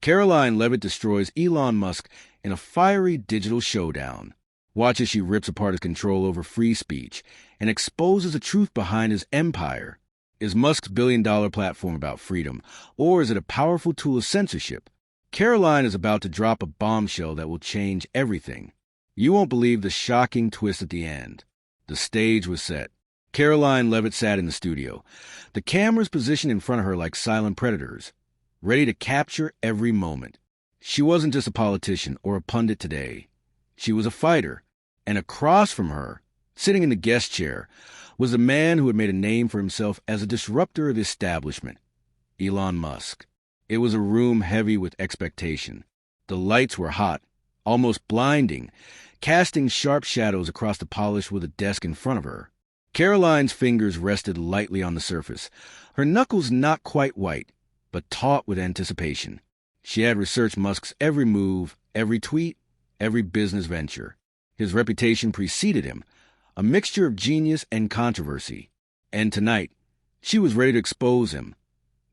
Karoline Leavitt destroys Elon Musk in a fiery digital showdown. Watch as she rips apart his control over free speech and exposes the truth behind his empire. Is Musk's billion-dollar platform about freedom, or is it a powerful tool of censorship? Karoline is about to drop a bombshell that will change everything. You won't believe the shocking twist at the end. The stage was set. Karoline Leavitt sat in the studio, the cameras positioned in front of her like silent predators, ready to capture every moment. She wasn't just a politician or a pundit today. She was a fighter, and across from her, sitting in the guest chair, was a man who had made a name for himself as a disruptor of the establishment, Elon Musk. It was a room heavy with expectation. The lights were hot, almost blinding, casting sharp shadows across the polished wooden desk in front of her. Karoline's fingers rested lightly on the surface, her knuckles not quite white, but taut with anticipation. She had researched Musk's every move, every tweet, every business venture. His reputation preceded him, a mixture of genius and controversy. And tonight, she was ready to expose him,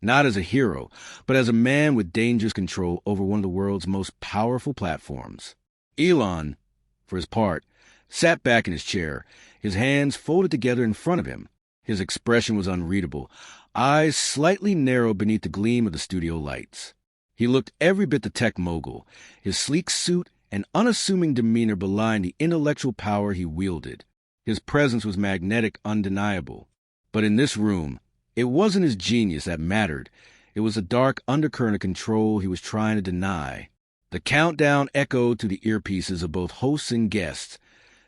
not as a hero, but as a man with dangerous control over one of the world's most powerful platforms. Elon, for his part, sat back in his chair, his hands folded together in front of him. His expression was unreadable, eyes slightly narrowed beneath the gleam of the studio lights. He looked every bit the tech mogul. His sleek suit and unassuming demeanor belied the intellectual power he wielded. His presence was magnetic, undeniable. But in this room, it wasn't his genius that mattered. It was a dark undercurrent of control he was trying to deny. The countdown echoed through the earpieces of both hosts and guests,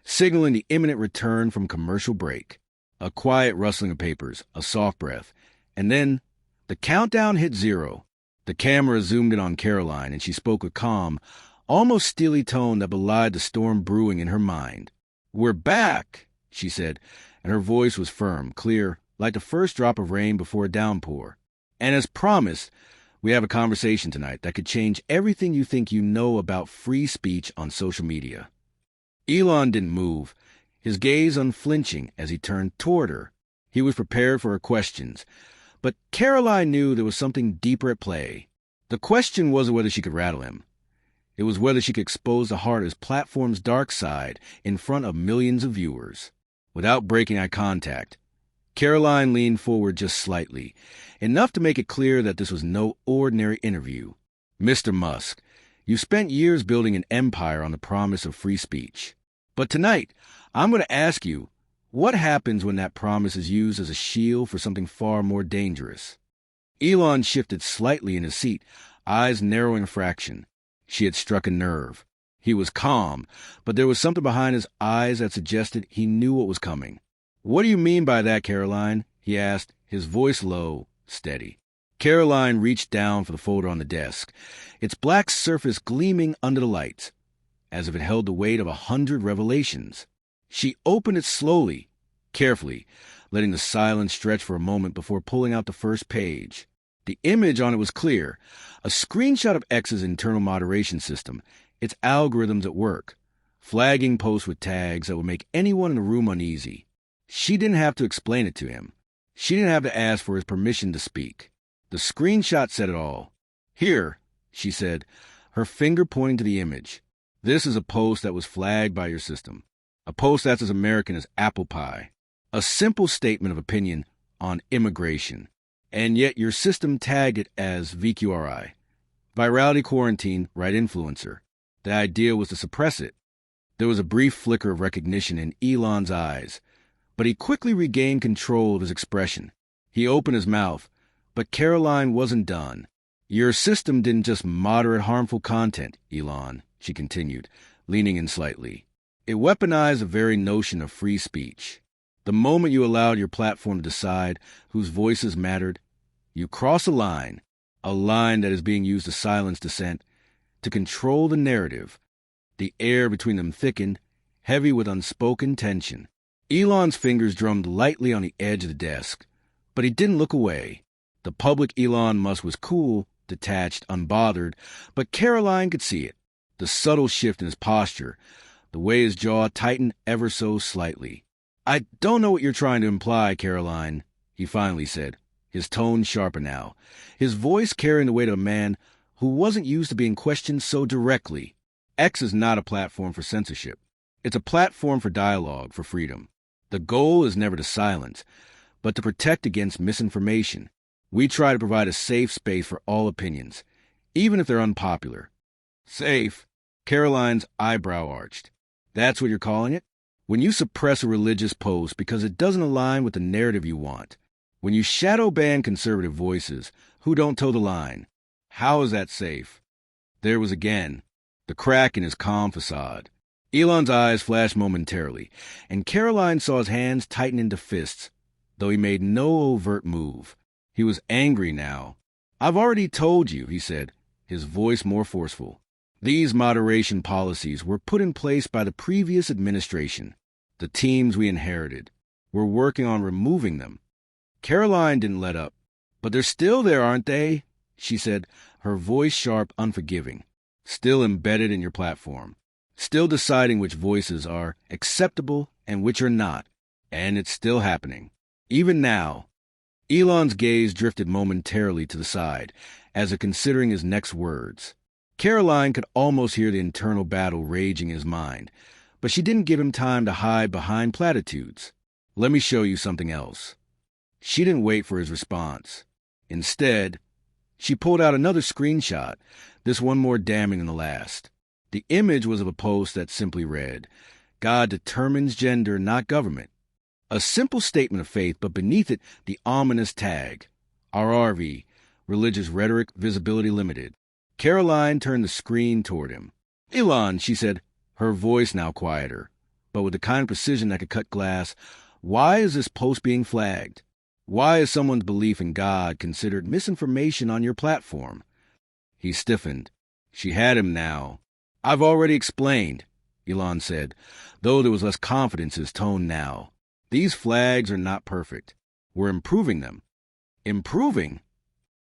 signaling the imminent return from commercial break. A quiet rustling of papers, a soft breath, and then the countdown hit 0. The camera zoomed in on Karoline, and she spoke with calm, almost steely tone that belied the storm brewing in her mind. "We're back," she said, and her voice was firm, clear, like the first drop of rain before a downpour. "And as promised, we have a conversation tonight that could change everything you think you know about free speech on social media." Elon didn't move, his gaze unflinching as he turned toward her. He was prepared for her questions, but Karoline knew there was something deeper at play. The question wasn't whether she could rattle him. It was whether she could expose the heart of his platform's dark side in front of millions of viewers. Without breaking eye contact, Karoline leaned forward just slightly, enough to make it clear that this was no ordinary interview. "Mr. Musk, you spent years building an empire on the promise of free speech. But tonight, I'm going to ask you, what happens when that promise is used as a shield for something far more dangerous?" Elon shifted slightly in his seat, eyes narrowing a fraction. She had struck a nerve. He was calm, but there was something behind his eyes that suggested he knew what was coming. "What do you mean by that, Karoline?" he asked, his voice low, steady. Karoline reached down for the folder on the desk, its black surface gleaming under the lights, as if it held the weight of 100 revelations. She opened it slowly, carefully, letting the silence stretch for a moment before pulling out the first page. The image on it was clear, a screenshot of X's internal moderation system, its algorithms at work, flagging posts with tags that would make anyone in the room uneasy. She didn't have to explain it to him. She didn't have to ask for his permission to speak. The screenshot said it all. "Here," she said, her finger pointing to the image. "This is a post that was flagged by your system. A post that's as American as apple pie. A simple statement of opinion on immigration. And yet your system tagged it as VQRI. Virality quarantine, right influencer. The idea was to suppress it." There was a brief flicker of recognition in Elon's eyes, but he quickly regained control of his expression. He opened his mouth, but Karoline wasn't done. "Your system didn't just moderate harmful content, Elon," she continued, leaning in slightly. "It weaponized the very notion of free speech. The moment you allowed your platform to decide whose voices mattered, you crossed a line that is being used to silence dissent, to control the narrative." The air between them thickened, heavy with unspoken tension. Elon's fingers drummed lightly on the edge of the desk, but he didn't look away. The public Elon Musk was cool, detached, unbothered, but Karoline could see it. The subtle shift in his posture, the way his jaw tightened ever so slightly. "I don't know what you're trying to imply, Karoline," he finally said, his tone sharper now, his voice carrying the weight of a man who wasn't used to being questioned so directly. X is not a platform for censorship. It's a platform for dialogue, for freedom. The goal is never to silence, but to protect against misinformation. We try to provide a safe space for all opinions, even if they're unpopular. Safe? Karoline's eyebrow arched. That's what you're calling it? When you suppress a religious post because it doesn't align with the narrative you want. When you shadow ban conservative voices who don't toe the line. How is that safe? There was again the crack in his calm facade. Elon's eyes flashed momentarily, and Karoline saw his hands tighten into fists, though he made no overt move. He was angry now. I've already told you, he said, his voice more forceful. These moderation policies were put in place by the previous administration. The teams we inherited. We're working on removing them. Karoline didn't let up. But they're still there, aren't they? She said, her voice sharp, unforgiving. Still embedded in your platform. Still deciding which voices are acceptable and which are not. And it's still happening. Even now. Elon's gaze drifted momentarily to the side, as if considering his next words. Karoline could almost hear the internal battle raging in his mind, but she didn't give him time to hide behind platitudes. Let me show you something else. She didn't wait for his response. Instead, she pulled out another screenshot, this one more damning than the last. The image was of a post that simply read, God determines gender, not government. A simple statement of faith, but beneath it, the ominous tag, RRV, Religious Rhetoric Visibility Limited. Karoline turned the screen toward him. Elon, she said, her voice now quieter, but with the kind of precision that could cut glass, why is this post being flagged? Why is someone's belief in God considered misinformation on your platform? He stiffened. She had him now. I've already explained, Elon said, though there was less confidence in his tone now. These flags are not perfect. We're improving them. Improving?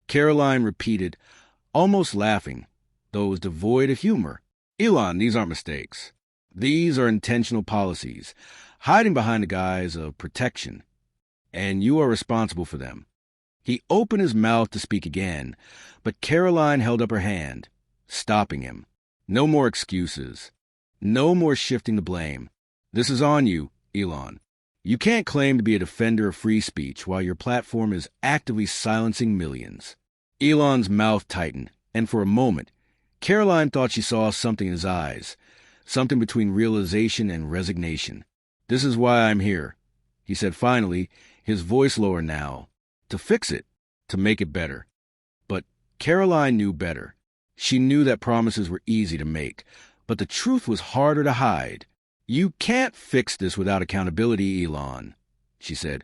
Karoline repeated, almost laughing, though it was devoid of humor. Elon, these aren't mistakes. These are intentional policies, hiding behind the guise of protection. And you are responsible for them. He opened his mouth to speak again, but Karoline held up her hand, stopping him. No more excuses. No more shifting the blame. This is on you, Elon. You can't claim to be a defender of free speech while your platform is actively silencing millions. Elon's mouth tightened, and for a moment, Karoline thought she saw something in his eyes, something between realization and resignation. This is why I'm here, he said finally, his voice lower now. To fix it, to make it better. But Karoline knew better. She knew that promises were easy to make, but the truth was harder to hide. You can't fix this without accountability, Elon, she said,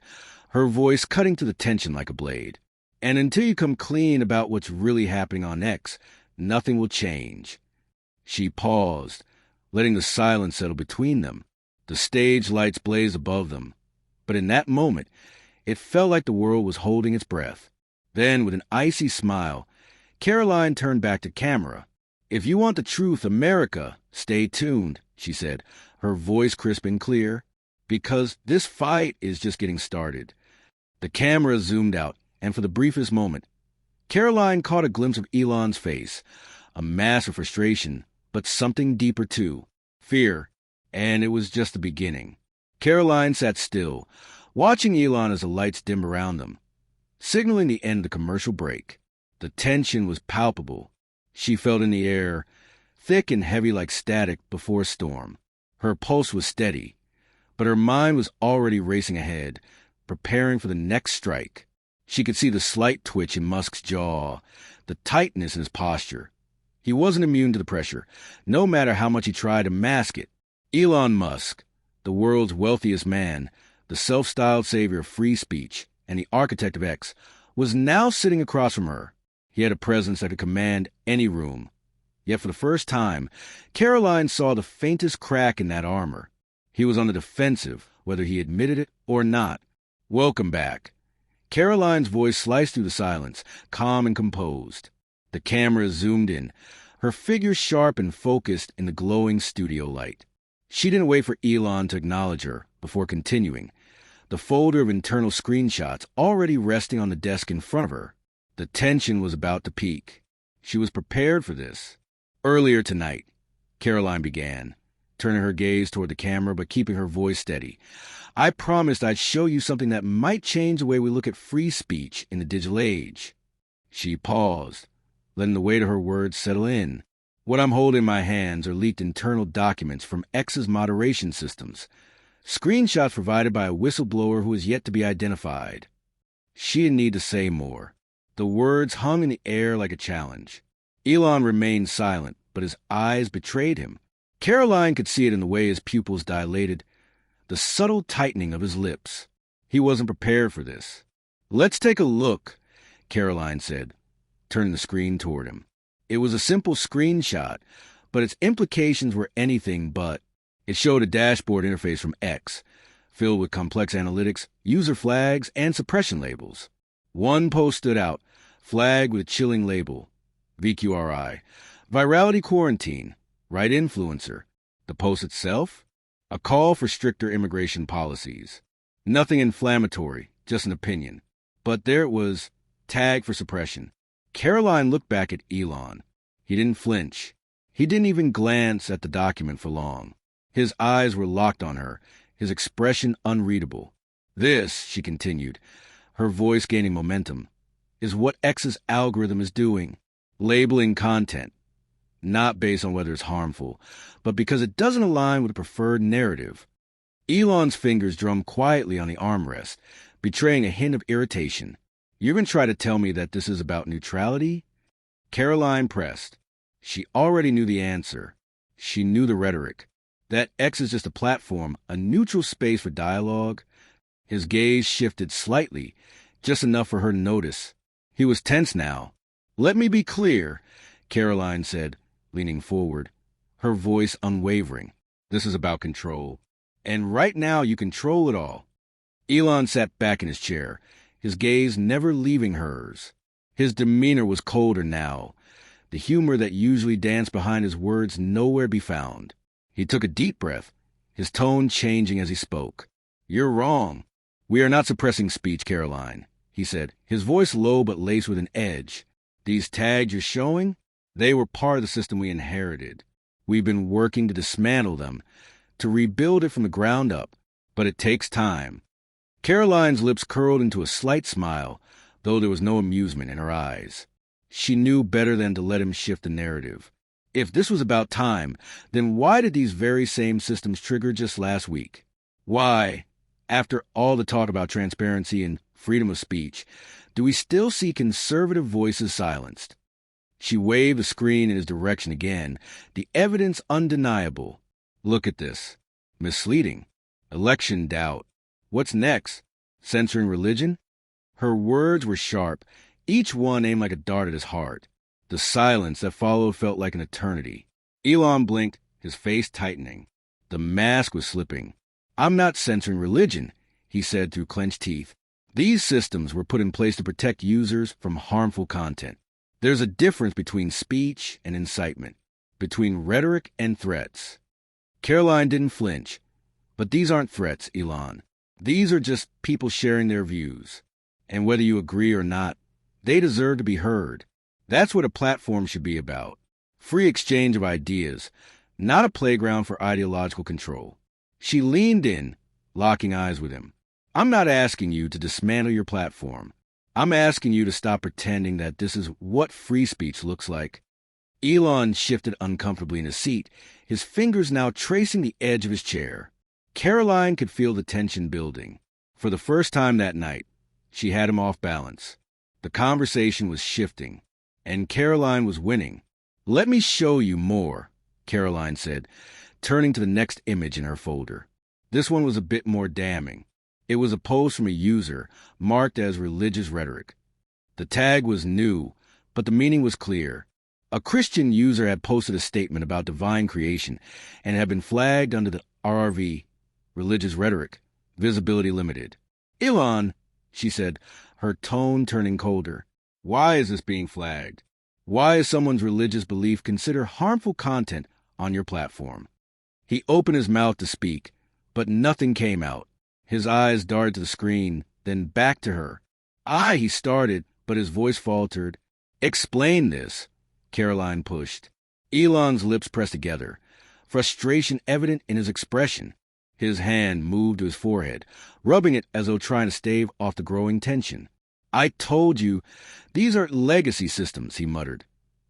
her voice cutting to the tension like a blade. And until you come clean about what's really happening on X, nothing will change. She paused, letting the silence settle between them. The stage lights blazed above them. But in that moment, it felt like the world was holding its breath. Then, with an icy smile, Karoline turned back to camera. If you want the truth, America, stay tuned, she said, her voice crisp and clear, because this fight is just getting started. The camera zoomed out, and for the briefest moment, Karoline caught a glimpse of Elon's face, a mass of frustration, but something deeper too, fear, and it was just the beginning. Karoline sat still, watching Elon as the lights dimmed around them, signaling the end of the commercial break. The tension was palpable. She felt in the air, thick and heavy like static before a storm. Her pulse was steady, but her mind was already racing ahead, preparing for the next strike. She could see the slight twitch in Musk's jaw, the tightness in his posture. He wasn't immune to the pressure, no matter how much he tried to mask it. Elon Musk, the world's wealthiest man, the self-styled savior of free speech, and the architect of X, was now sitting across from her. He had a presence that could command any room. Yet for the first time, Karoline saw the faintest crack in that armor. He was on the defensive, whether he admitted it or not. Welcome back. Karoline's voice sliced through the silence, calm and composed. The camera zoomed in, her figure sharp and focused in the glowing studio light. She didn't wait for Elon to acknowledge her before continuing, the folder of internal screenshots already resting on the desk in front of her. The tension was about to peak. She was prepared for this. Earlier tonight, Karoline began, turning her gaze toward the camera but keeping her voice steady. I promised I'd show you something that might change the way we look at free speech in the digital age. She paused, letting the weight of her words settle in. What I'm holding in my hands are leaked internal documents from X's moderation systems, screenshots provided by a whistleblower who is yet to be identified. She didn't need to say more. The words hung in the air like a challenge. Elon remained silent, but his eyes betrayed him. Karoline could see it in the way his pupils dilated, the subtle tightening of his lips. He wasn't prepared for this. Let's take a look, Karoline said, turning the screen toward him. It was a simple screenshot, but its implications were anything but. It showed a dashboard interface from X, filled with complex analytics, user flags, and suppression labels. One post stood out, flagged with a chilling label, VQRI, Virality Quarantine, Right Influencer. The post itself? A call for stricter immigration policies. Nothing inflammatory, just an opinion. But there it was, tagged for suppression. Karoline looked back at Elon. He didn't flinch. He didn't even glance at the document for long. His eyes were locked on her, his expression unreadable. This, she continued, her voice gaining momentum, is what X's algorithm is doing. Labeling content, not based on whether it's harmful, but because it doesn't align with a preferred narrative. Elon's fingers drummed quietly on the armrest, betraying a hint of irritation. You're going to try to tell me that this is about neutrality? Karoline pressed. She already knew the answer. She knew the rhetoric. That X is just a platform, a neutral space for dialogue. His gaze shifted slightly, just enough for her to notice. He was tense now. Let me be clear, Karoline said, leaning forward, her voice unwavering. This is about control. And right now you control it all. Elon sat back in his chair, his gaze never leaving hers. His demeanor was colder now, the humor that usually danced behind his words nowhere to be found. He took a deep breath, his tone changing as he spoke. You're wrong. We are not suppressing speech, Karoline, he said, his voice low but laced with an edge. These tags you're showing, they were part of the system we inherited. We've been working to dismantle them, to rebuild it from the ground up, but it takes time. Karoline's lips curled into a slight smile, though there was no amusement in her eyes. She knew better than to let him shift the narrative. If this was about time, then why did these very same systems trigger just last week? Why, after all the talk about transparency and freedom of speech, do we still see conservative voices silenced? She waved the screen in his direction again, the evidence undeniable. Look at this. Misleading. Election doubt. What's next? Censoring religion? Her words were sharp, each one aimed like a dart at his heart. The silence that followed felt like an eternity. Elon blinked, his face tightening. The mask was slipping. I'm not censoring religion, he said through clenched teeth. These systems were put in place to protect users from harmful content. There's a difference between speech and incitement, between rhetoric and threats. Karoline didn't flinch. But these aren't threats, Elon. These are just people sharing their views. And whether you agree or not, they deserve to be heard. That's what a platform should be about. Free exchange of ideas, not a playground for ideological control. She leaned in, locking eyes with him. I'm not asking you to dismantle your platform. I'm asking you to stop pretending that this is what free speech looks like. Elon shifted uncomfortably in his seat, his fingers now tracing the edge of his chair. Karoline could feel the tension building. For the first time that night, she had him off balance. The conversation was shifting, and Karoline was winning. Let me show you more, Karoline said, turning to the next image in her folder. This one was a bit more damning. It was a post from a user, marked as religious rhetoric. The tag was new, but the meaning was clear. A Christian user had posted a statement about divine creation and had been flagged under the RRV, religious rhetoric, visibility limited. Elon, she said, her tone turning colder. Why is this being flagged? Why is someone's religious belief considered harmful content on your platform? He opened his mouth to speak, but nothing came out. His eyes darted to the screen, then back to her. He started, but his voice faltered. Explain this. Karoline pushed. Elon's lips pressed together, frustration evident in his expression. His hand moved to his forehead, rubbing it as though trying to stave off the growing tension. "I told you, these are legacy systems," he muttered,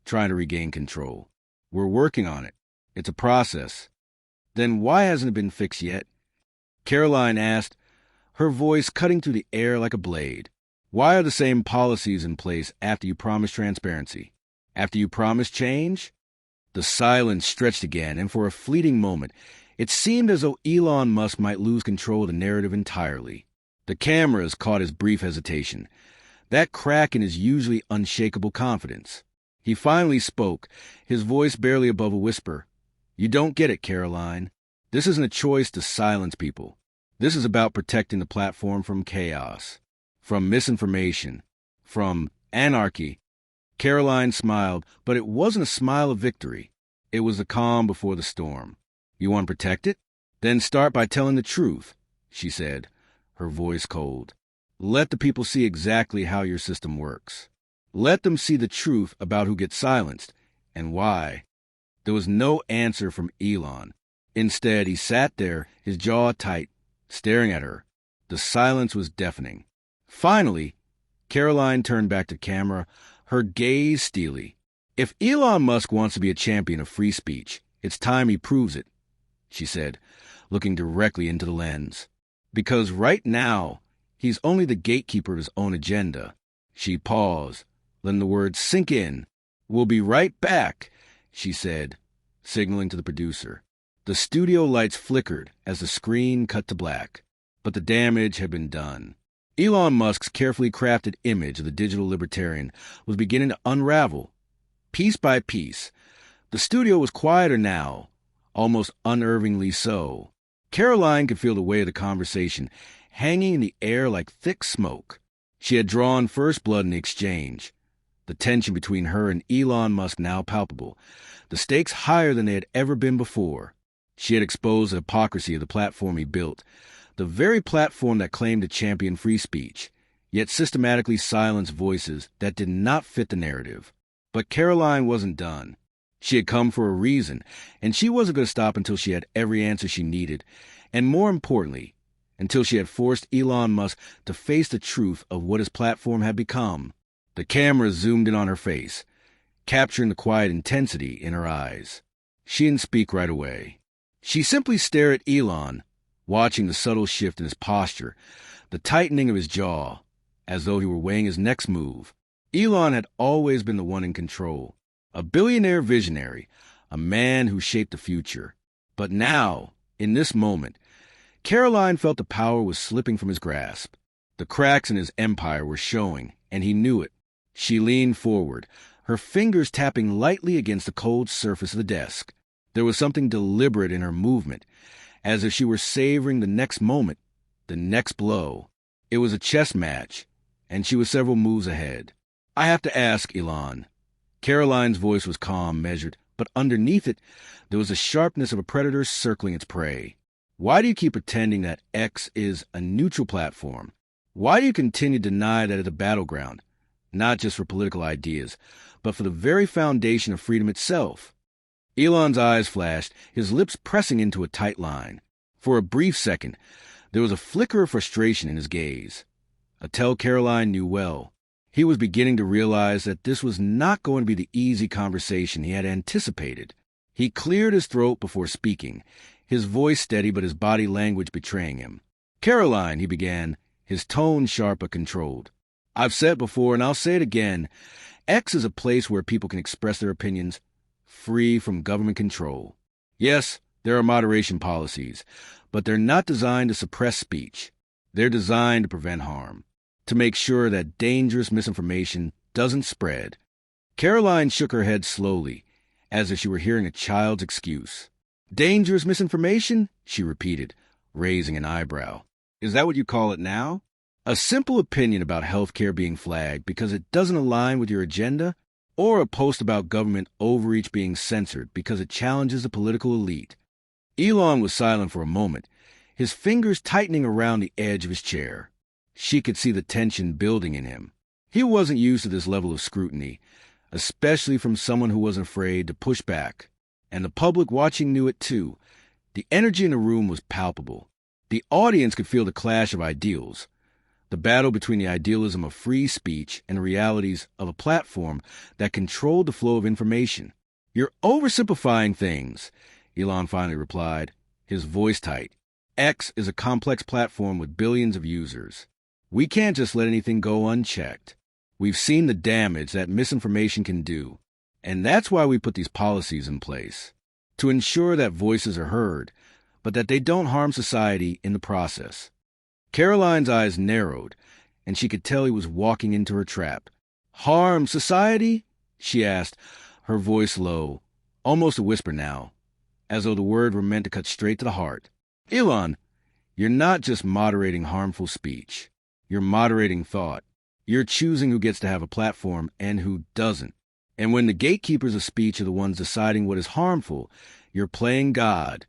trying to regain control. "We're working on it. It's a process." "Then why hasn't it been fixed yet?" Karoline asked, her voice cutting through the air like a blade. "Why are the same policies in place after you promised transparency? After you promised change?" The silence stretched again, and for a fleeting moment, it seemed as though Elon Musk might lose control of the narrative entirely. The cameras caught his brief hesitation, that crack in his usually unshakable confidence. He finally spoke, his voice barely above a whisper. "You don't get it, Karoline. This isn't a choice to silence people. This is about protecting the platform from chaos, from misinformation, from anarchy." Karoline smiled, but it wasn't a smile of victory. It was the calm before the storm. "You want to protect it? Then start by telling the truth," she said, her voice cold. "Let the people see exactly how your system works. Let them see the truth about who gets silenced and why." There was no answer from Elon. Instead, he sat there, his jaw tight, staring at her. The silence was deafening. Finally, Karoline turned back to camera, her gaze steely. "If Elon Musk wants to be a champion of free speech, it's time he proves it," she said, looking directly into the lens. "Because right now, he's only the gatekeeper of his own agenda." She paused, letting the words sink in. "We'll be right back," she said, signaling to the producer. The studio lights flickered as the screen cut to black, but the damage had been done. Elon Musk's carefully crafted image of the digital libertarian was beginning to unravel, piece by piece. The studio was quieter now, almost unnervingly so. Karoline could feel the weight of the conversation hanging in the air like thick smoke. She had drawn first blood in the exchange. The tension between her and Elon Musk now palpable, the stakes higher than they had ever been before. She had exposed the hypocrisy of the platform he built, the very platform that claimed to champion free speech, yet systematically silenced voices that did not fit the narrative. But Karoline wasn't done. She had come for a reason, and she wasn't going to stop until she had every answer she needed, and more importantly, until she had forced Elon Musk to face the truth of what his platform had become. The camera zoomed in on her face, capturing the quiet intensity in her eyes. She didn't speak right away. She simply stared at Elon, watching the subtle shift in his posture, the tightening of his jaw, as though he were weighing his next move. Elon had always been the one in control, a billionaire visionary, a man who shaped the future. But now, in this moment, Karoline felt the power was slipping from his grasp. The cracks in his empire were showing, and he knew it. She leaned forward, her fingers tapping lightly against the cold surface of the desk. There was something deliberate in her movement, as if she were savoring the next moment, the next blow. It was a chess match, and she was several moves ahead. "I have to ask, Elon." Karoline's voice was calm, measured, but underneath it, there was the sharpness of a predator circling its prey. "Why do you keep pretending that X is a neutral platform? Why do you continue to deny that it's a battleground, not just for political ideas, but for the very foundation of freedom itself?" Elon's eyes flashed, his lips pressing into a tight line. For a brief second, there was a flicker of frustration in his gaze. A tell Karoline knew well. He was beginning to realize that this was not going to be the easy conversation he had anticipated. He cleared his throat before speaking, his voice steady but his body language betraying him. "Karoline," he began, his tone sharp but controlled. "I've said before, and I'll say it again, X is a place where people can express their opinions free from government control. Yes, there are moderation policies, but they're not designed to suppress speech. They're designed to prevent harm, to make sure that dangerous misinformation doesn't spread." Karoline shook her head slowly, as if she were hearing a child's excuse. "Dangerous misinformation?" she repeated, raising an eyebrow. "Is that what you call it now? A simple opinion about healthcare being flagged because it doesn't align with your agenda? Or a post about government overreach being censored because it challenges the political elite?" Elon was silent for a moment, his fingers tightening around the edge of his chair. She could see the tension building in him. He wasn't used to this level of scrutiny, especially from someone who wasn't afraid to push back. And the public watching knew it too. The energy in the room was palpable. The audience could feel the clash of ideals, the battle between the idealism of free speech and the realities of a platform that controlled the flow of information. "You're oversimplifying things," Elon finally replied, his voice tight. "X is a complex platform with billions of users. We can't just let anything go unchecked. We've seen the damage that misinformation can do, and that's why we put these policies in place, to ensure that voices are heard, but that they don't harm society in the process." Karoline's eyes narrowed, and she could tell he was walking into her trap. "Harm society?" she asked, her voice low, almost a whisper now, as though the word were meant to cut straight to the heart. "Elon, you're not just moderating harmful speech. You're moderating thought. You're choosing who gets to have a platform and who doesn't. And when the gatekeepers of speech are the ones deciding what is harmful, you're playing God."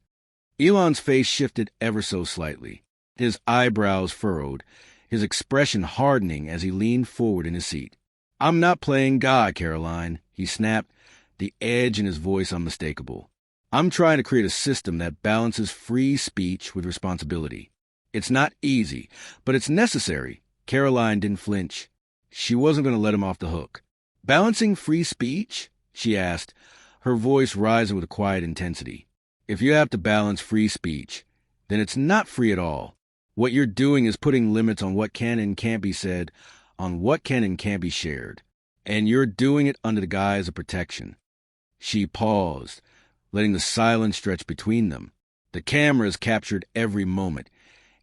Elon's face shifted ever so slightly, his eyebrows furrowed, his expression hardening as he leaned forward in his seat. "I'm not playing God, Karoline," he snapped, the edge in his voice unmistakable. "I'm trying to create a system that balances free speech with responsibility. It's not easy, but it's necessary." Karoline didn't flinch. She wasn't going to let him off the hook. "Balancing free speech?" she asked, her voice rising with a quiet intensity. "If you have to balance free speech, then it's not free at all. What you're doing is putting limits on what can and can't be said, on what can and can't be shared. And you're doing it under the guise of protection." She paused, letting the silence stretch between them. The cameras captured every moment,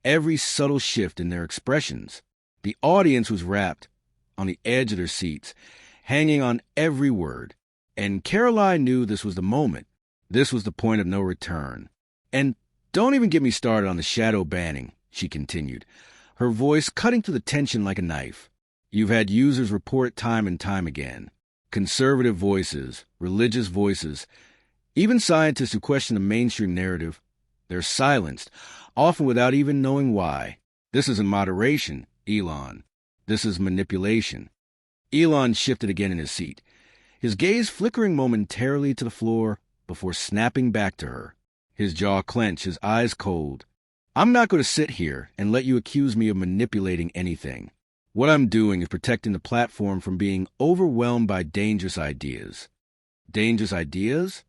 every subtle shift in their expressions. The audience was rapt, on the edge of their seats, hanging on every word. And Karoline knew this was the moment. This was the point of no return. "And don't even get me started on the shadow banning," she continued, her voice cutting through the tension like a knife. "You've had users report time and time again. Conservative voices, religious voices, even scientists who question the mainstream narrative. They're silenced, often without even knowing why. This isn't moderation, Elon. This is manipulation." Elon shifted again in his seat, his gaze flickering momentarily to the floor before snapping back to her, his jaw clenched, his eyes cold. "I'm not going to sit here and let you accuse me of manipulating anything. What I'm doing is protecting the platform from being overwhelmed by dangerous ideas." "Dangerous ideas?"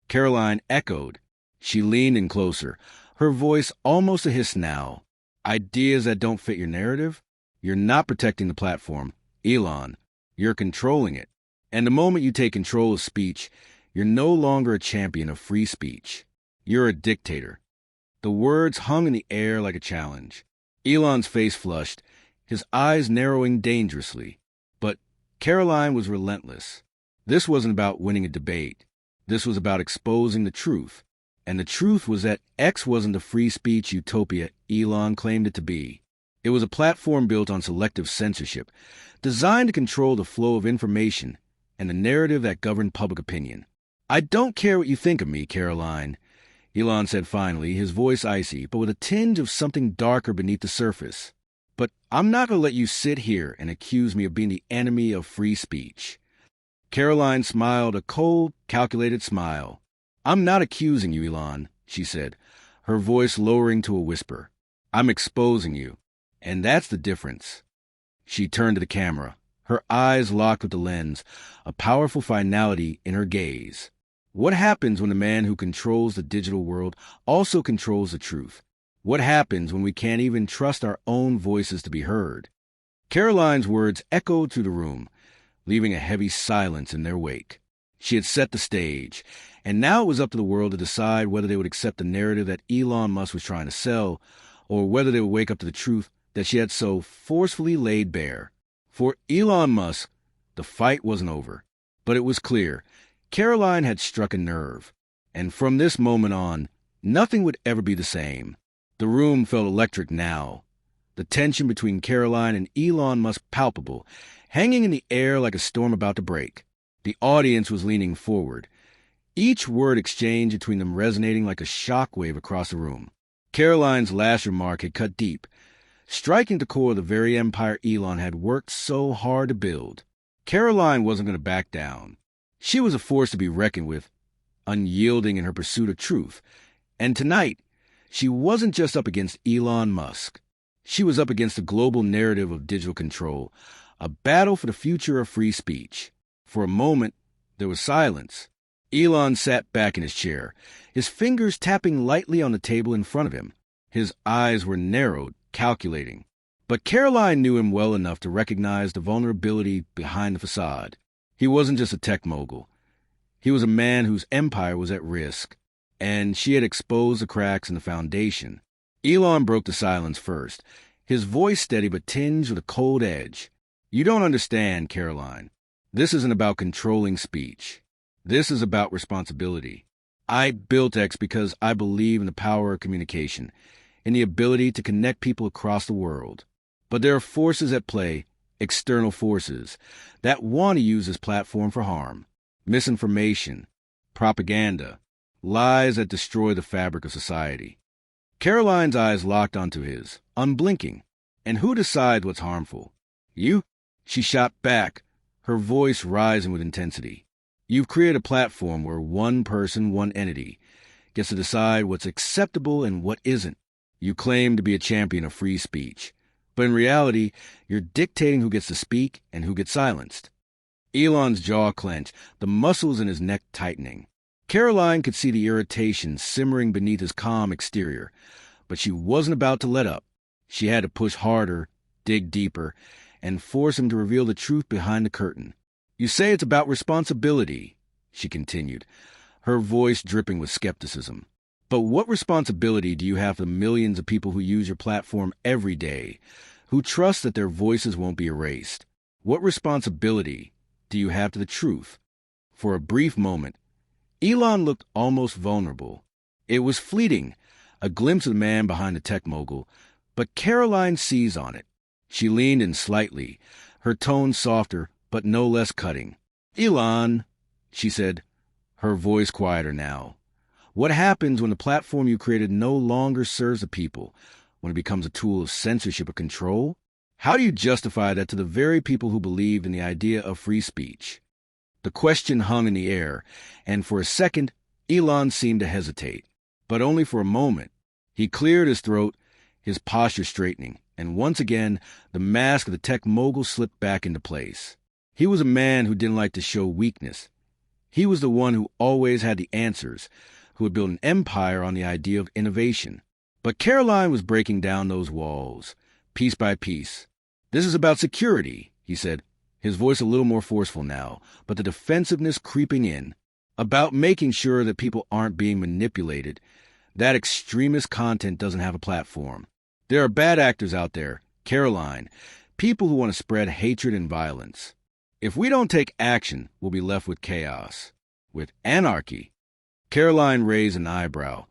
Karoline echoed. She leaned in closer, her voice almost a hiss now. "Ideas that don't fit your narrative? You're not protecting the platform, Elon. You're controlling it. And the moment you take control of speech, you're no longer a champion of free speech. You're a dictator." The words hung in the air like a challenge. Elon's face flushed, his eyes narrowing dangerously. But Karoline was relentless. This wasn't about winning a debate. This was about exposing the truth. And the truth was that X wasn't the free speech utopia Elon claimed it to be. It was a platform built on selective censorship, designed to control the flow of information and the narrative that governed public opinion. "I don't care what you think of me, Karoline," Elon said finally, his voice icy, but with a tinge of something darker beneath the surface. "But I'm not going to let you sit here and accuse me of being the enemy of free speech." Karoline smiled a cold, calculated smile. "I'm not accusing you, Elon," she said, her voice lowering to a whisper. "I'm exposing you. And that's the difference." She turned to the camera, her eyes locked with the lens, a powerful finality in her gaze. What happens when the man who controls the digital world also controls the truth? What happens when we can't even trust our own voices to be heard? Karoline's words echoed through the room, leaving a heavy silence in their wake. She had set the stage, and now it was up to the world to decide whether they would accept the narrative that Elon Musk was trying to sell, or whether they would wake up to the truth that she had so forcefully laid bare. For Elon Musk, the fight wasn't over, but it was clear Karoline had struck a nerve, and from this moment on, nothing would ever be the same. The room felt electric now, the tension between Karoline and Elon Musk palpable, hanging in the air like a storm about to break. The audience was leaning forward, each word exchange between them resonating like a shockwave across the room. Karoline's last remark had cut deep, striking the core of the very empire Elon had worked so hard to build. Karoline wasn't going to back down. She was a force to be reckoned with, unyielding in her pursuit of truth. And tonight, she wasn't just up against Elon Musk. She was up against the global narrative of digital control, a battle for the future of free speech. For a moment, there was silence. Elon sat back in his chair, his fingers tapping lightly on the table in front of him. His eyes were narrowed, calculating. But Karoline knew him well enough to recognize the vulnerability behind the facade. He wasn't just a tech mogul. He was a man whose empire was at risk, and she had exposed the cracks in the foundation. Elon broke the silence first, his voice steady but tinged with a cold edge. You don't understand, Karoline. This isn't about controlling speech. This is about responsibility. I built X because I believe in the power of communication, in the ability to connect people across the world. But there are forces at play, external forces, that want to use this platform for harm. Misinformation, propaganda, lies that destroy the fabric of society. Karoline's eyes locked onto his, unblinking. And who decides what's harmful? You? She shot back, her voice rising with intensity. You've created a platform where one person, one entity, gets to decide what's acceptable and what isn't. You claim to be a champion of free speech, but in reality, you're dictating who gets to speak and who gets silenced. Elon's jaw clenched, the muscles in his neck tightening. Karoline could see the irritation simmering beneath his calm exterior, but she wasn't about to let up. She had to push harder, dig deeper, and force him to reveal the truth behind the curtain. You say it's about responsibility, she continued, her voice dripping with skepticism. But what responsibility do you have for the millions of people who use your platform every day, who trust that their voices won't be erased? What responsibility do you have to the truth? For a brief moment, Elon looked almost vulnerable. It was fleeting, a glimpse of the man behind the tech mogul, but Karoline seized on it. She leaned in slightly, her tone softer but no less cutting. Elon, she said, her voice quieter now. What happens when the platform you created no longer serves the people, when it becomes a tool of censorship or control? How do you justify that to the very people who believed in the idea of free speech? The question hung in the air, and for a second, Elon seemed to hesitate. But only for a moment. He cleared his throat, his posture straightening, and once again, the mask of the tech mogul slipped back into place. He was a man who didn't like to show weakness. He was the one who always had the answers, who had built an empire on the idea of innovation. But Karoline was breaking down those walls, piece by piece. This is about security, he said, his voice a little more forceful now, but the defensiveness creeping in. About making sure that people aren't being manipulated, that extremist content doesn't have a platform. There are bad actors out there, Karoline, people who want to spread hatred and violence. If we don't take action, we'll be left with chaos, with anarchy. Karoline raised an eyebrow,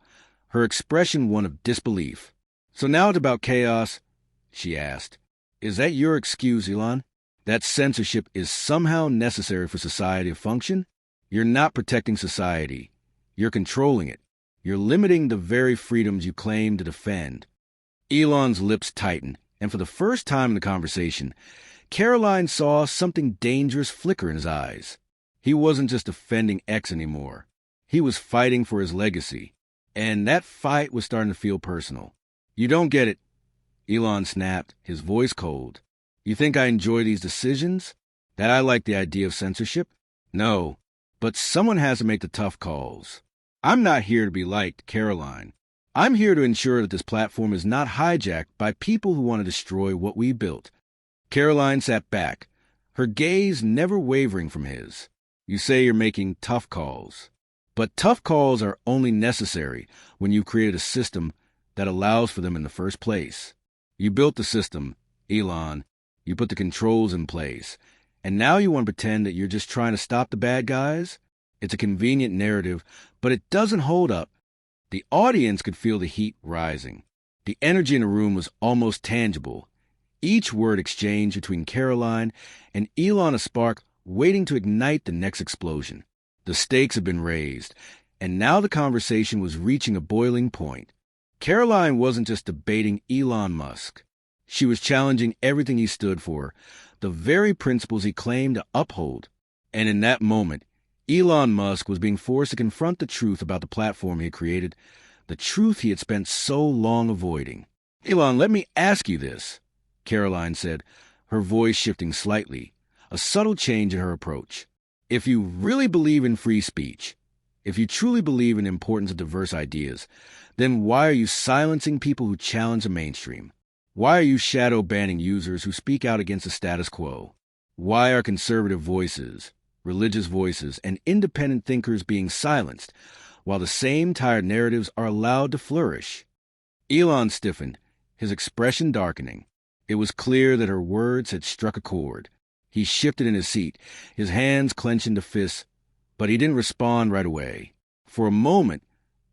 her expression one of disbelief. So now it's about chaos? She asked. Is that your excuse, Elon? That censorship is somehow necessary for society to function? You're not protecting society. You're controlling it. You're limiting the very freedoms you claim to defend. Elon's lips tightened, and for the first time in the conversation, Karoline saw something dangerous flicker in his eyes. He wasn't just defending X anymore. He was fighting for his legacy, and that fight was starting to feel personal. You don't get it, Elon snapped, his voice cold. You think I enjoy these decisions? That I like the idea of censorship? No, but someone has to make the tough calls. I'm not here to be liked, Karoline. I'm here to ensure that this platform is not hijacked by people who want to destroy what we built. Karoline sat back, her gaze never wavering from his. You say you're making tough calls. But tough calls are only necessary when you've created a system that allows for them in the first place. You built the system, Elon. You put the controls in place. And now you want to pretend that you're just trying to stop the bad guys? It's a convenient narrative, but it doesn't hold up. The audience could feel the heat rising. The energy in the room was almost tangible. Each word exchanged between Karoline and Elon a spark waiting to ignite the next explosion. The stakes had been raised, and now the conversation was reaching a boiling point. Karoline wasn't just debating Elon Musk. She was challenging everything he stood for, the very principles he claimed to uphold. And in that moment, Elon Musk was being forced to confront the truth about the platform he had created, the truth he had spent so long avoiding. "Elon, let me ask you this," Karoline said, her voice shifting slightly, a subtle change in her approach. "If you really believe in free speech, if you truly believe in the importance of diverse ideas, then why are you silencing people who challenge the mainstream? Why are you shadow banning users who speak out against the status quo? Why are conservative voices, religious voices, and independent thinkers being silenced, while the same tired narratives are allowed to flourish?" Elon stiffened, his expression darkening. It was clear that her words had struck a chord. He shifted in his seat, his hands clenched into fists, but he didn't respond right away. For a moment,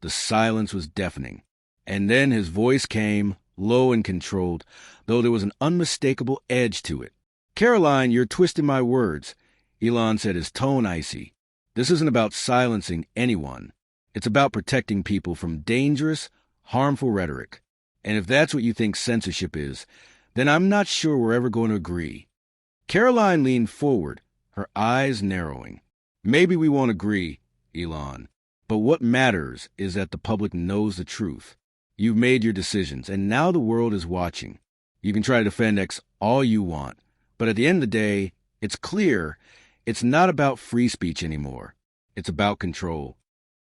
the silence was deafening, and then his voice came, low and controlled, though there was an unmistakable edge to it. "Karoline, you're twisting my words," Elon said, his tone icy. "This isn't about silencing anyone. It's about protecting people from dangerous, harmful rhetoric. And if that's what you think censorship is, then I'm not sure we're ever going to agree." Karoline leaned forward, her eyes narrowing. "Maybe we won't agree, Elon, but what matters is that the public knows the truth. You've made your decisions, and now the world is watching. You can try to defend X all you want, but at the end of the day, it's clear it's not about free speech anymore. It's about control."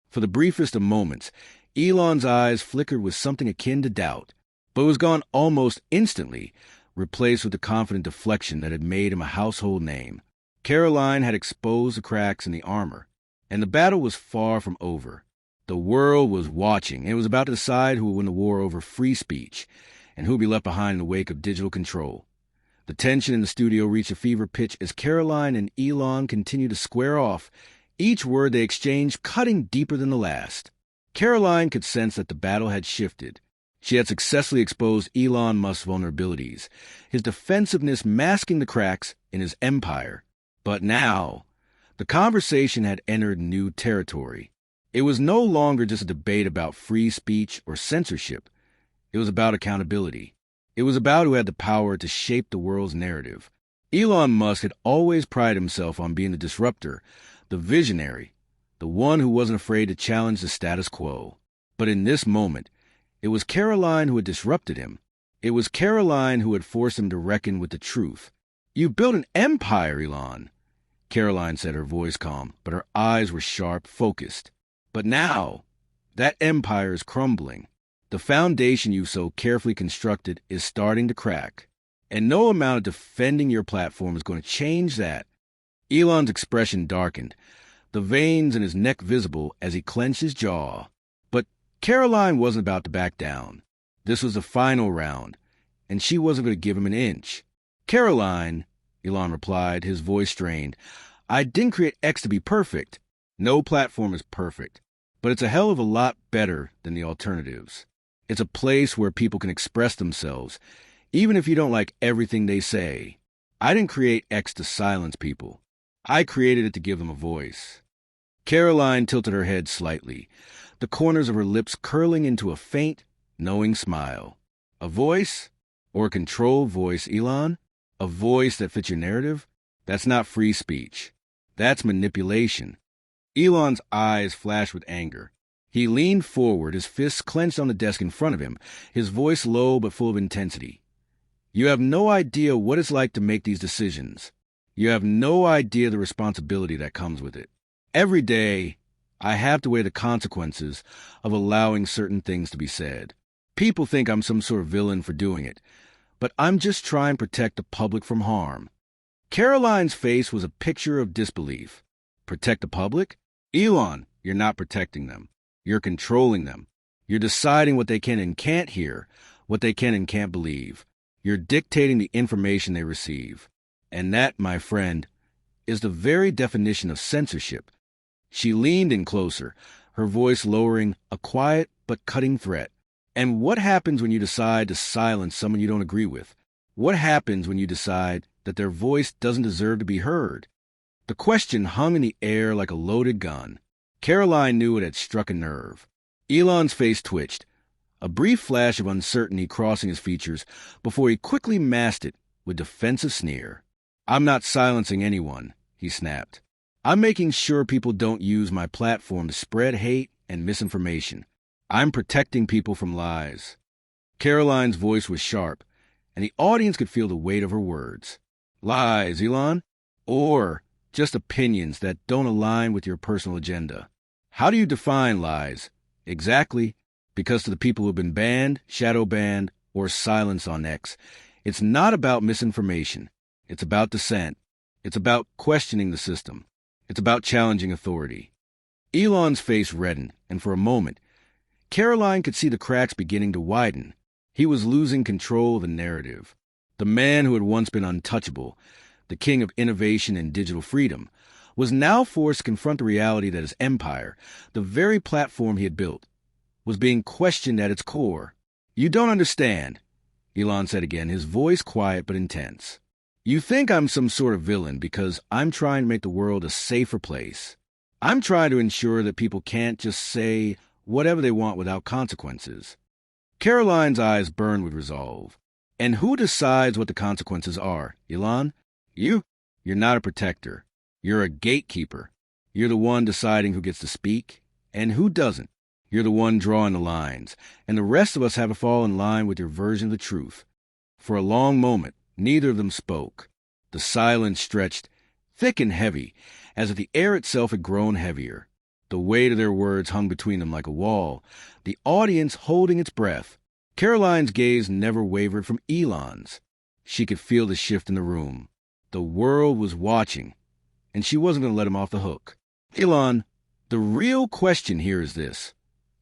For the briefest of moments, Elon's eyes flickered with something akin to doubt, but it was gone almost instantly, replaced with the confident deflection that had made him a household name. Karoline had exposed the cracks in the armor, and the battle was far from over. The world was watching, and it was about to decide who would win the war over free speech and who would be left behind in the wake of digital control. The tension in the studio reached a fever pitch as Karoline and Elon continued to square off, each word they exchanged cutting deeper than the last. Karoline could sense that the battle had shifted. She had successfully exposed Elon Musk's vulnerabilities, his defensiveness masking the cracks in his empire. But now, the conversation had entered new territory. It was no longer just a debate about free speech or censorship. It was about accountability. It was about who had the power to shape the world's narrative. Elon Musk had always prided himself on being the disruptor, the visionary, the one who wasn't afraid to challenge the status quo. But in this moment, it was Karoline who had disrupted him. It was Karoline who had forced him to reckon with the truth. "You built an empire, Elon," Karoline said, her voice calm, but her eyes were sharp, focused. "But now, that empire is crumbling. The foundation you so carefully constructed is starting to crack. And no amount of defending your platform is going to change that." Elon's expression darkened, the veins in his neck visible as he clenched his jaw. But Karoline wasn't about to back down. This was the final round, and she wasn't going to give him an inch. "Karoline," Elon replied, his voice strained, "I didn't create X to be perfect. No platform is perfect, but it's a hell of a lot better than the alternatives. It's a place where people can express themselves, even if you don't like everything they say. I didn't create X to silence people. I created it to give them a voice." Karoline tilted her head slightly, the corners of her lips curling into a faint, knowing smile. "A voice? Or a controlled voice, Elon? A voice that fits your narrative? That's not free speech. That's manipulation." Elon's eyes flashed with anger. He leaned forward, his fists clenched on the desk in front of him, his voice low but full of intensity. "You have no idea what it's like to make these decisions. You have no idea the responsibility that comes with it. Every day, I have to weigh the consequences of allowing certain things to be said. People think I'm some sort of villain for doing it, but I'm just trying to protect the public from harm." Karoline's face was a picture of disbelief. "Protect the public? Elon, you're not protecting them. You're controlling them. You're deciding what they can and can't hear, what they can and can't believe. You're dictating the information they receive. And that, my friend, is the very definition of censorship." She leaned in closer, her voice lowering, a quiet but cutting threat. "And what happens when you decide to silence someone you don't agree with? What happens when you decide that their voice doesn't deserve to be heard?" The question hung in the air like a loaded gun. Karoline knew it had struck a nerve. Elon's face twitched, a brief flash of uncertainty crossing his features before he quickly masked it with defensive sneer. I'm not silencing anyone, he snapped. I'm making sure people don't use my platform to spread hate and misinformation. I'm protecting people from lies. Karoline's voice was sharp, and the audience could feel the weight of her words. Lies, Elon? Or just opinions that don't align with your personal agenda? How do you define lies? Exactly, because to the people who have been banned, shadow banned, or silenced on X, it's not about misinformation. It's about dissent. It's about questioning the system. It's about challenging authority. Elon's face reddened, and for a moment, Karoline could see the cracks beginning to widen. He was losing control of the narrative. The man who had once been untouchable, the king of innovation and digital freedom, was now forced to confront the reality that his empire, the very platform he had built, was being questioned at its core. You don't understand, Elon said again, his voice quiet but intense. You think I'm some sort of villain because I'm trying to make the world a safer place. I'm trying to ensure that people can't just say whatever they want without consequences. Karoline's eyes burned with resolve. And who decides what the consequences are, Elon? You? You're not a protector. You're a gatekeeper. You're the one deciding who gets to speak and who doesn't. You're the one drawing the lines, and the rest of us have to fall in line with your version of the truth. For a long moment, neither of them spoke. The silence stretched, thick and heavy, as if the air itself had grown heavier. The weight of their words hung between them like a wall, the audience holding its breath. Karoline's gaze never wavered from Elon's. She could feel the shift in the room. The world was watching, and she wasn't going to let him off the hook. Elon, the real question here is this,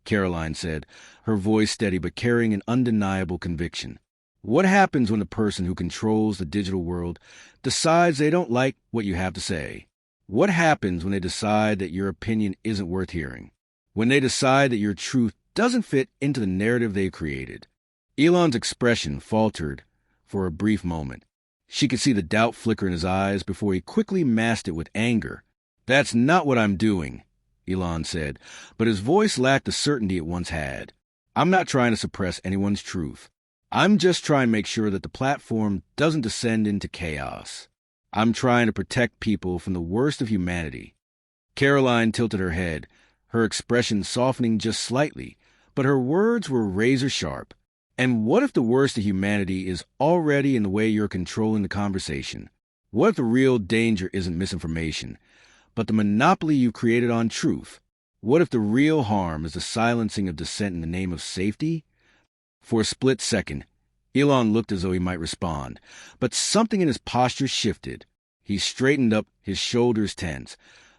Karoline said, her voice steady but carrying an undeniable conviction. What happens when the person who controls the digital world decides they don't like what you have to say? What happens when they decide that your opinion isn't worth hearing? When they decide that your truth doesn't fit into the narrative they created? Elon's expression faltered for a brief moment. She could see the doubt flicker in his eyes before he quickly masked it with anger. That's not what I'm doing, Elon said, but his voice lacked the certainty it once had. I'm not trying to suppress anyone's truth. I'm just trying to make sure that the platform doesn't descend into chaos. I'm trying to protect people from the worst of humanity. Karoline tilted her head, her expression softening just slightly, but her words were razor sharp. And what if the worst of humanity is already in the way you're controlling the conversation? What if the real danger isn't misinformation, but the monopoly you've created on truth? What if the real harm is the silencing of dissent in the name of safety? For a split second, Elon looked as though he might respond, but something in his posture shifted. He straightened up, his shoulders tense,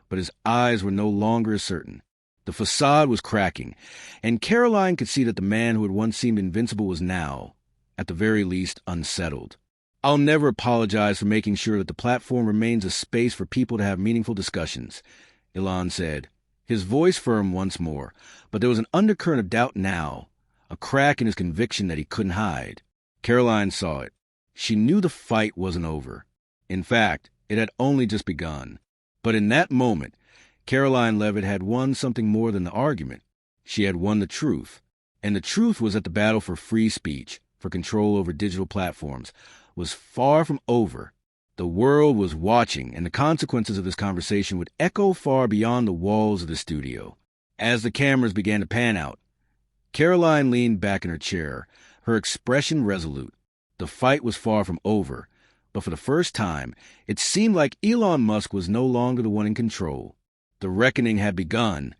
but his eyes were no longer as certain. The facade was cracking, and Karoline could see that the man who had once seemed invincible was now, at the very least, unsettled. I'll never apologize for making sure that the platform remains a space for people to have meaningful discussions, Elon said, his voice firm once more, but there was an undercurrent of doubt now, a crack in his conviction that he couldn't hide. Karoline saw it. She knew the fight wasn't over. In fact, it had only just begun. But in that moment, Karoline Leavitt had won something more than the argument. She had won the truth. And the truth was that the battle for free speech, for control over digital platforms, was far from over. The world was watching, and the consequences of this conversation would echo far beyond the walls of the studio. As the cameras began to pan out, Karoline leaned back in her chair, her expression resolute. The fight was far from over, but for the first time, it seemed like Elon Musk was no longer the one in control. The reckoning had begun.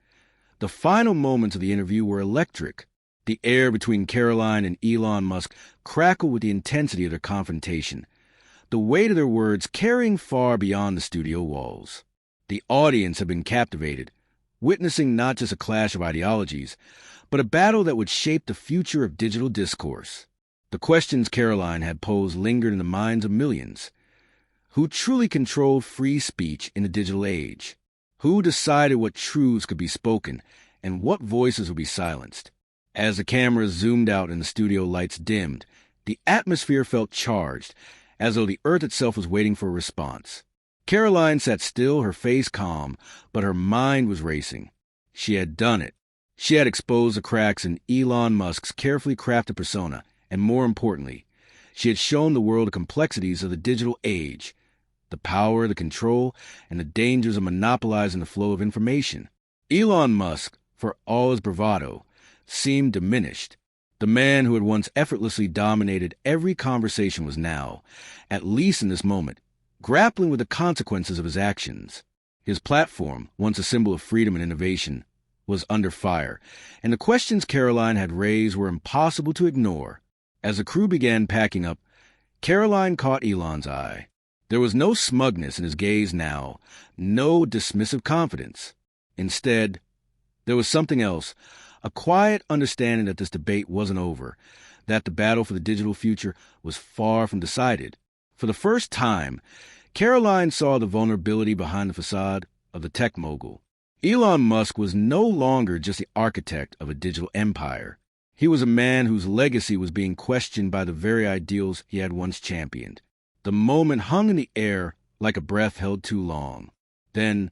The final moments of the interview were electric. The air between Karoline and Elon Musk crackled with the intensity of their confrontation, the weight of their words carrying far beyond the studio walls. The audience had been captivated, witnessing not just a clash of ideologies, but a battle that would shape the future of digital discourse. The questions Karoline had posed lingered in the minds of millions. Who truly controlled free speech in the digital age? Who decided what truths could be spoken and what voices would be silenced? As the cameras zoomed out and the studio lights dimmed, the atmosphere felt charged, as though the earth itself was waiting for a response. Karoline sat still, her face calm, but her mind was racing. She had done it. She had exposed the cracks in Elon Musk's carefully crafted persona, and more importantly, she had shown the world the complexities of the digital age. the power, the control, and the dangers of monopolizing the flow of information. Elon Musk, for all his bravado, seemed diminished. The man who had once effortlessly dominated every conversation was now, at least in this moment, grappling with the consequences of his actions. His platform, once a symbol of freedom and innovation, was under fire, and the questions Karoline had raised were impossible to ignore. As the crew began packing up, Karoline caught Elon's eye. There was no smugness in his gaze now, no dismissive confidence. Instead, there was something else, a quiet understanding that this debate wasn't over, that the battle for the digital future was far from decided. For the first time, Karoline saw the vulnerability behind the facade of the tech mogul. Elon Musk was no longer just the architect of a digital empire. He was a man whose legacy was being questioned by the very ideals he had once championed. The moment hung in the air like a breath held too long. Then,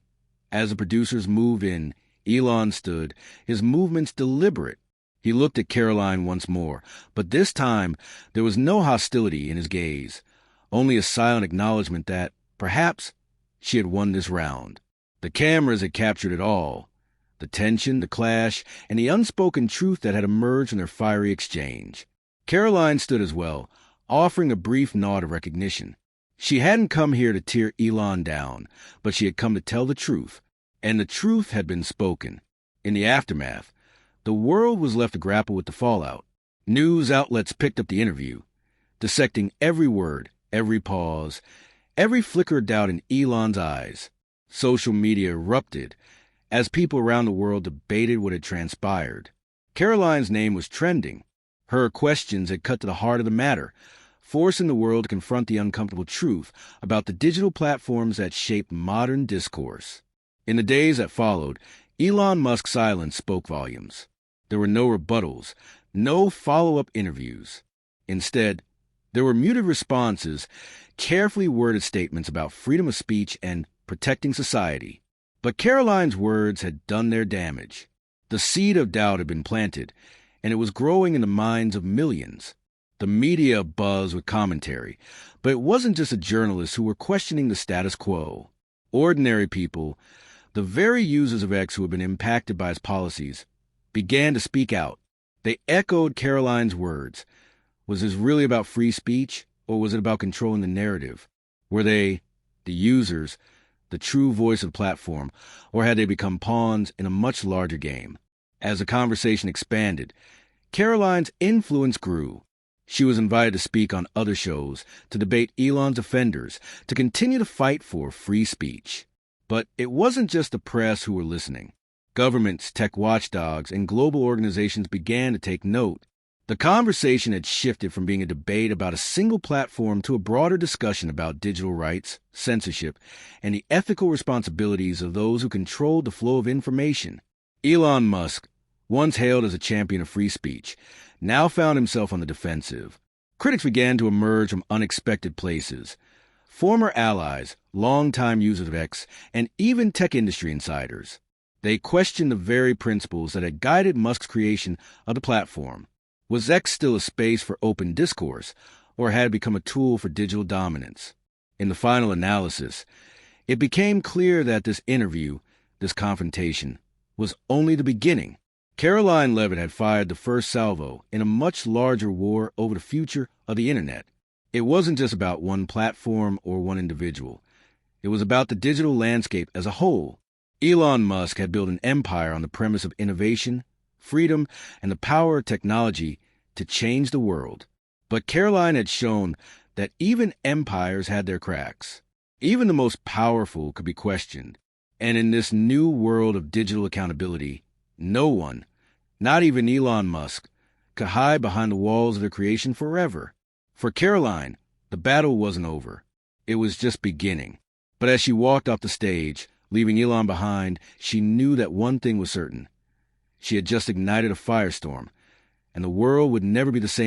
as the producers moved in, Elon stood, his movements deliberate. He looked at Karoline once more, but this time there was no hostility in his gaze, only a silent acknowledgement that, perhaps, she had won this round. The cameras had captured it all, the tension, the clash, and the unspoken truth that had emerged in their fiery exchange. Karoline stood as well, offering a brief nod of recognition. She hadn't come here to tear Elon down, but she had come to tell the truth, and the truth had been spoken. In the aftermath, the world was left to grapple with the fallout. News outlets picked up the interview, dissecting every word, every pause, every flicker of doubt in Elon's eyes. Social media erupted as people around the world debated what had transpired. Karoline's name was trending. Her questions had cut to the heart of the matter, forcing the world to confront the uncomfortable truth about the digital platforms that shaped modern discourse. In the days that followed, Elon Musk's silence spoke volumes. There were no rebuttals, no follow-up interviews. Instead, there were muted responses, carefully worded statements about freedom of speech and protecting society. But Karoline's words had done their damage. The seed of doubt had been planted, and it was growing in the minds of millions. The media buzzed with commentary, but it wasn't just the journalists who were questioning the status quo. Ordinary people, the very users of X who had been impacted by its policies, began to speak out. They echoed Karoline's words. Was this really about free speech, or was it about controlling the narrative? Were they, the users, the true voice of the platform, or had they become pawns in a much larger game? As the conversation expanded, Karoline's influence grew. She was invited to speak on other shows, to debate Elon's defenders, to continue to fight for free speech. But it wasn't just the press who were listening. Governments, tech watchdogs, and global organizations began to take note. The conversation had shifted from being a debate about a single platform to a broader discussion about digital rights, censorship, and the ethical responsibilities of those who controlled the flow of information. Elon Musk, once hailed as a champion of free speech, now found himself on the defensive. Critics began to emerge from unexpected places. Former allies, longtime users of X, and even tech industry insiders. They questioned the very principles that had guided Musk's creation of the platform. Was X still a space for open discourse, or had it become a tool for digital dominance? In the final analysis, it became clear that this interview, this confrontation, was only the beginning. Karoline Leavitt had fired the first salvo in a much larger war over the future of the Internet. It wasn't just about one platform or one individual. It was about the digital landscape as a whole. Elon Musk had built an empire on the premise of innovation, freedom, and the power of technology to change the world. But Karoline had shown that even empires had their cracks. Even the most powerful could be questioned. And in this new world of digital accountability, no one, not even Elon Musk, could hide behind the walls of their creation forever. For Karoline, the battle wasn't over. It was just beginning. But as she walked off the stage, leaving Elon behind, she knew that one thing was certain. She had just ignited a firestorm, and the world would never be the same